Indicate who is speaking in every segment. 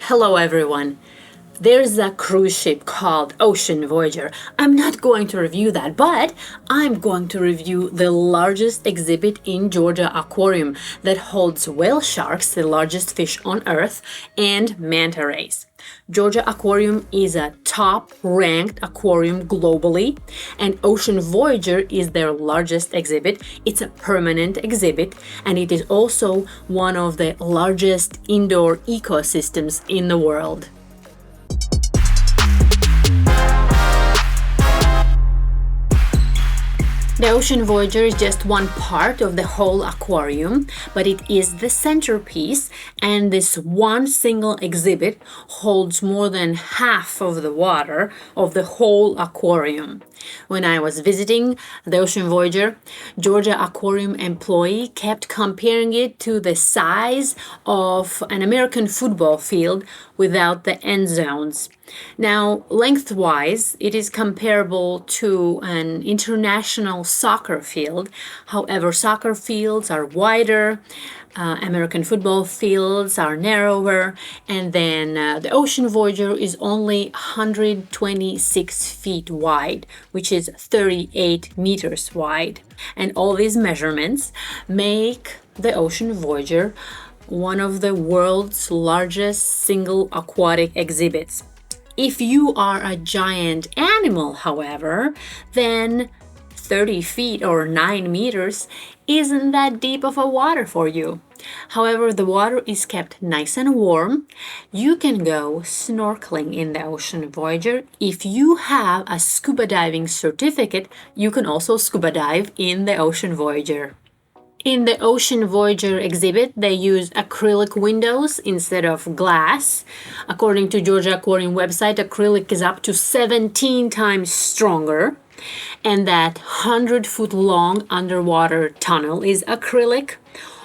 Speaker 1: Hello everyone. There's a cruise ship called Ocean Voyager. I'm not going to review that, but I'm going to review the largest exhibit in Georgia Aquarium that holds whale sharks, the largest fish on Earth, and manta rays. Georgia Aquarium is a top-ranked aquarium globally, and Ocean Voyager is their largest exhibit. It's a permanent exhibit, and it is also one of the largest indoor ecosystems in the world. The Ocean Voyager is just one part of the whole aquarium, but it is the centerpiece, and this one single exhibit holds more than half of the water of the whole aquarium. When I was visiting the Ocean Voyager, Georgia Aquarium employee kept comparing it to the size of an American football field without the end zones. Now, lengthwise, it is comparable to an international soccer field. However, soccer fields are wider, American football fields are narrower, and then the Ocean Voyager is only 126 feet wide, which is 38 meters wide. And all these measurements make the Ocean Voyager one of the world's largest single aquatic exhibits. If you are a giant animal, however, then 30 feet or 9 meters isn't that deep of a water for you. However, the water is kept nice and warm. You can go snorkeling in the Ocean Voyager. If you have a scuba diving certificate, you can also scuba dive in the Ocean Voyager. In the Ocean Voyager exhibit, they use acrylic windows instead of glass. According to Georgia Aquarium website, acrylic is up to 17 times stronger. And that 100-foot long underwater tunnel is acrylic.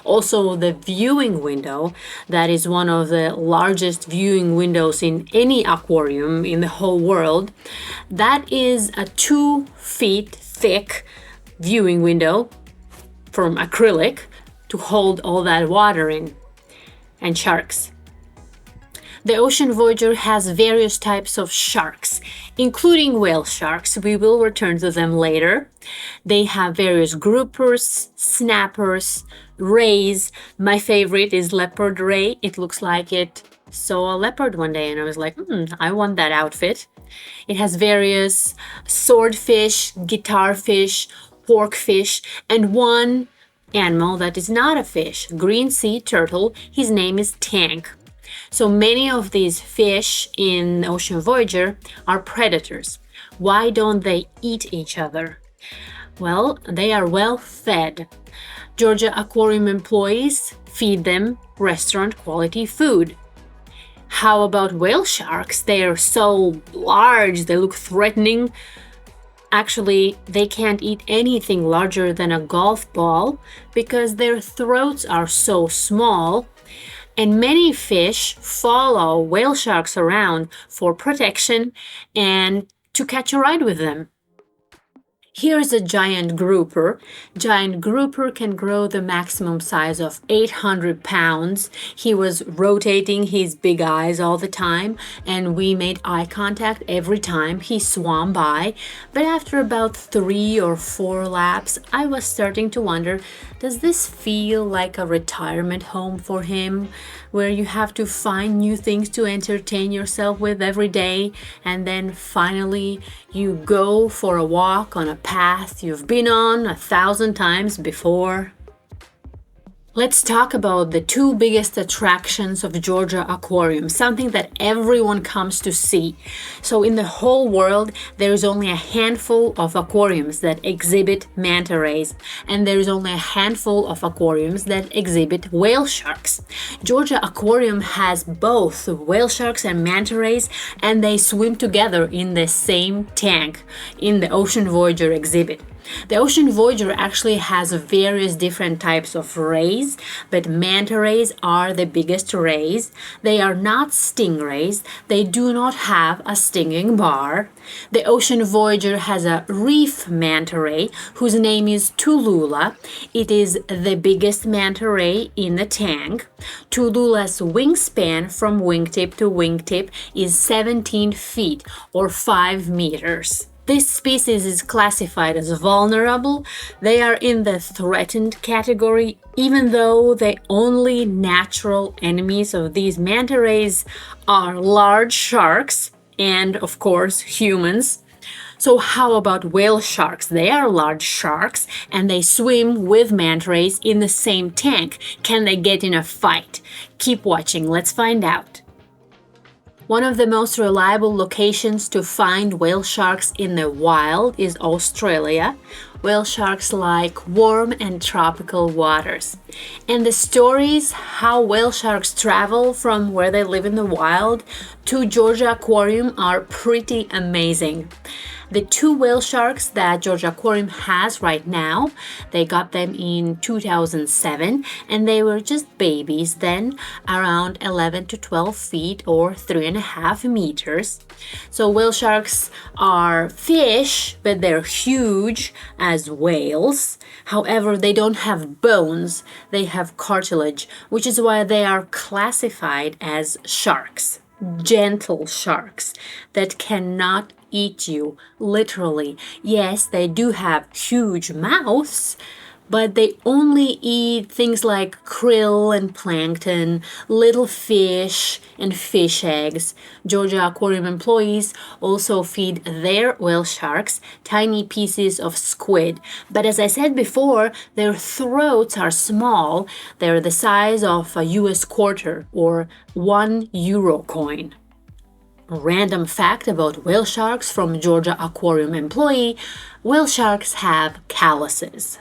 Speaker 1: Also, the viewing window, that is one of the largest viewing windows in any aquarium in the whole world, that is a 2 feet thick viewing window from acrylic to hold all that water in, and sharks. The Ocean Voyager has various types of sharks, including whale sharks. We will return to them later. They have various groupers, snappers, rays. My favorite is leopard ray. It looks like it saw a leopard one day and I was like, I want that outfit. It has various swordfish, guitarfish, porkfish, and one animal that is not a fish, green sea turtle. His name is Tank. So many of these fish in Ocean Voyager are predators. Why don't they eat each other? Well, they are well fed. Georgia Aquarium employees feed them restaurant quality food. How about whale sharks? They are so large, they look threatening. Actually, they can't eat anything larger than a golf ball because their throats are so small. And many fish follow whale sharks around for protection and to catch a ride with them. Here's a giant grouper. Giant grouper can grow the maximum size of 800 pounds. He was rotating his big eyes all the time, and we made eye contact every time he swam by. But after about 3 or 4 laps, I was starting to wonder, does this feel like a retirement home for him, where you have to find new things to entertain yourself with every day, and then finally you go for a walk on a path you've been on 1,000 times before? Let's talk about the 2 biggest attractions of Georgia Aquarium, something that everyone comes to see. So in the whole world, there is only a handful of aquariums that exhibit manta rays, and there is only a handful of aquariums that exhibit whale sharks. Georgia Aquarium has both whale sharks and manta rays, and they swim together in the same tank in the Ocean Voyager exhibit. The Ocean Voyager actually has various different types of rays, but manta rays are the biggest rays. They are not stingrays. They do not have a stinging bar. The Ocean Voyager has a reef manta ray whose name is Tulula. It is the biggest manta ray in the tank. Tulula's wingspan from wingtip to wingtip is 17 feet or 5 meters. This species is classified as vulnerable. They are in the threatened category, even though the only natural enemies of these manta rays are large sharks and, of course, humans. So how about whale sharks? They are large sharks and they swim with manta rays in the same tank. Can they get in a fight? Keep watching, let's find out. One of the most reliable locations to find whale sharks in the wild is Australia. Whale sharks like warm and tropical waters. And the stories how whale sharks travel from where they live in the wild to Georgia Aquarium are pretty amazing. The 2 whale sharks that Georgia Aquarium has right now, they got them in 2007 and they were just babies then, around 11 to 12 feet or 3.5 meters. So whale sharks are fish, but they're huge as whales. However, they don't have bones, they have cartilage, which is why they are classified as sharks. Gentle sharks that cannot eat you, literally. Yes, they do have huge mouths, but they only eat things like krill and plankton, little fish, and fish eggs. Georgia Aquarium employees also feed their whale sharks tiny pieces of squid. But as I said before, their throats are small. They're the size of a US quarter or 1 euro coin. Random fact about whale sharks from Georgia Aquarium employee: whale sharks have calluses.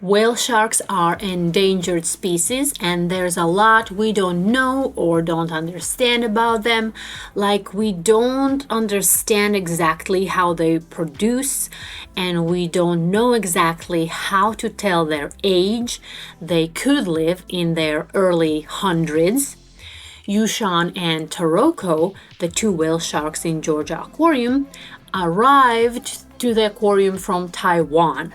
Speaker 1: Whale sharks are endangered species and there's a lot we don't know or don't understand about them, like we don't understand exactly how they produce and we don't know exactly how to tell their age. They could live in their early hundreds. Yushan and Taroko, the 2 whale sharks in Georgia Aquarium, arrived to the aquarium from Taiwan.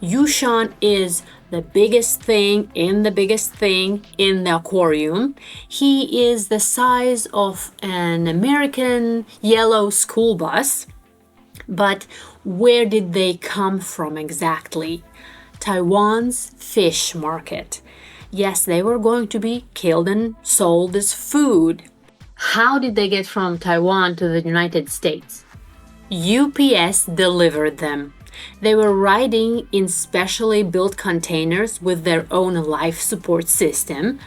Speaker 1: Yushan is the biggest thing in the aquarium. He is the size of an American yellow school bus. But where did they come from exactly? Taiwan's fish market. Yes, they were going to be killed and sold as food. How did they get from Taiwan to the United States? UPS delivered them. They were riding in specially built containers with their own life support system.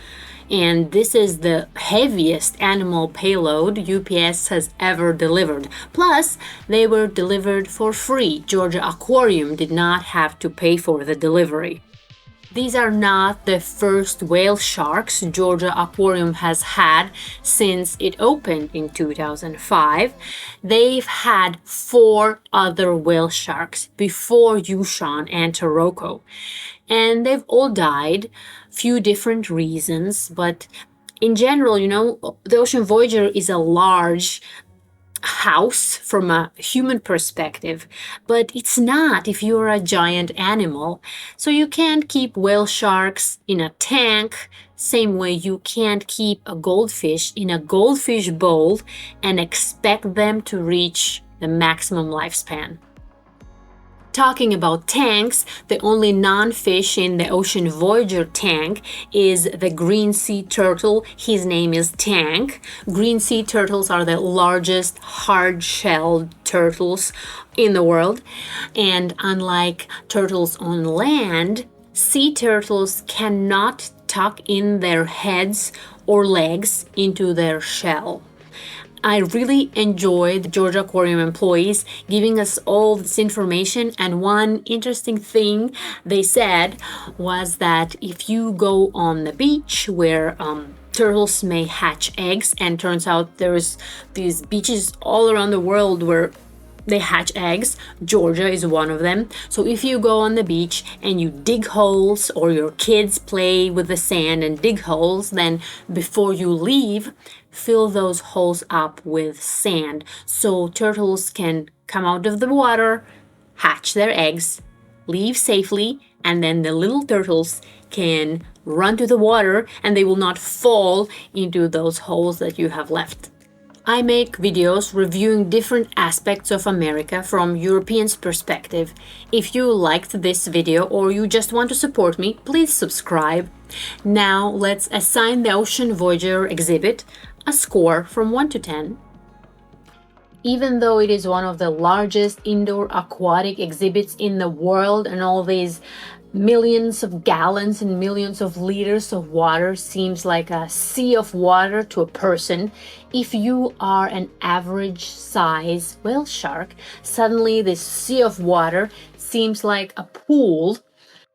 Speaker 1: And this is the heaviest animal payload UPS has ever delivered. Plus, they were delivered for free. Georgia Aquarium did not have to pay for the delivery. These are not the first whale sharks Georgia Aquarium has had since it opened in 2005. They've had 4 other whale sharks before Yushan and Taroko. And they've all died, few different reasons, but in general, the Ocean Voyager is a large house from a human perspective, but it's not if you're a giant animal. So you can't keep whale sharks in a tank, same way you can't keep a goldfish in a goldfish bowl and expect them to reach the maximum lifespan. Talking about tanks, the only non-fish in the Ocean Voyager tank is the green sea turtle. His name is Tank. Green sea turtles are the largest hard-shelled turtles in the world. And unlike turtles on land, sea turtles cannot tuck in their heads or legs into their shell. I really enjoy the Georgia Aquarium employees giving us all this information, and one interesting thing they said was that if you go on the beach where turtles may hatch eggs, and turns out there's these beaches all around the world where They hatch eggs. Georgia is one of them. So if you go on the beach and you dig holes, or your kids play with the sand and dig holes, then before you leave, fill those holes up with sand so turtles can come out of the water, hatch their eggs, leave safely, and then the little turtles can run to the water and they will not fall into those holes that you have left. I make videos reviewing different aspects of America from Europeans' perspective. If you liked this video or you just want to support me, please subscribe. Now let's assign the Ocean Voyager exhibit a score from 1 to 10. Even though it is one of the largest indoor aquatic exhibits in the world, and all these millions of gallons and millions of liters of water seems like a sea of water to a person, if you are an average size whale shark, suddenly this sea of water seems like a pool.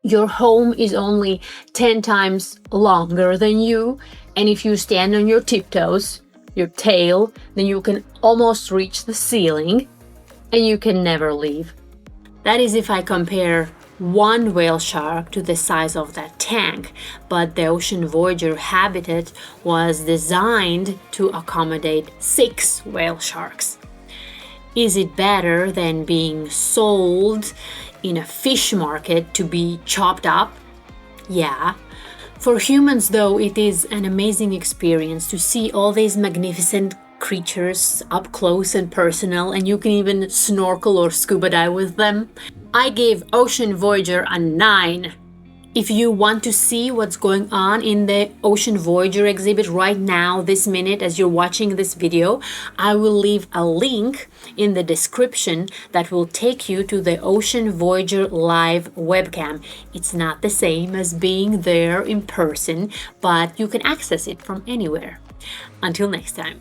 Speaker 1: Your home is only 10 times longer than you, and if you stand on your tiptoes, your tail, then you can almost reach the ceiling and you can never leave. That is if I compare one whale shark to the size of that tank, but the Ocean Voyager habitat was designed to accommodate 6 whale sharks. Is it better than being sold in a fish market to be chopped up? Yeah. For humans, though, it is an amazing experience to see all these magnificent creatures up close and personal, and you can even snorkel or scuba dive with them. I gave Ocean Voyager a 9. If you want to see what's going on in the Ocean Voyager exhibit right now, this minute, as you're watching this video, I will leave a link in the description that will take you to the Ocean Voyager live webcam. It's not the same as being there in person, but you can access it from anywhere. Until next time.